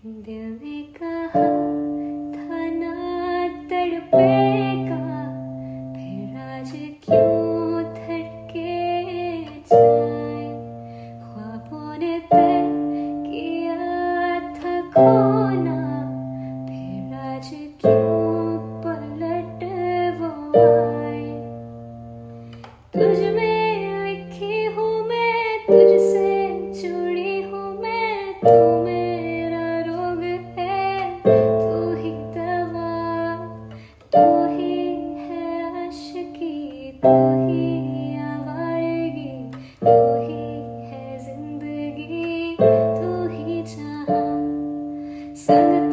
दिल ने कहा था ना तड़पेगा, फिर आज क्यों धड़के जाए। ख्वाबों ने तय किया था खोना, फिर आज क्यों पलट वो आए। तुझ में लिखी हूँ मैं, तुझसे जुड़ी हूँ मैं, तू मेरा रोग है, तू ही दवा, तू ही है आशिकी, तू ही आवारगी, तू ही है जिंदगी, तू ही जहां। संग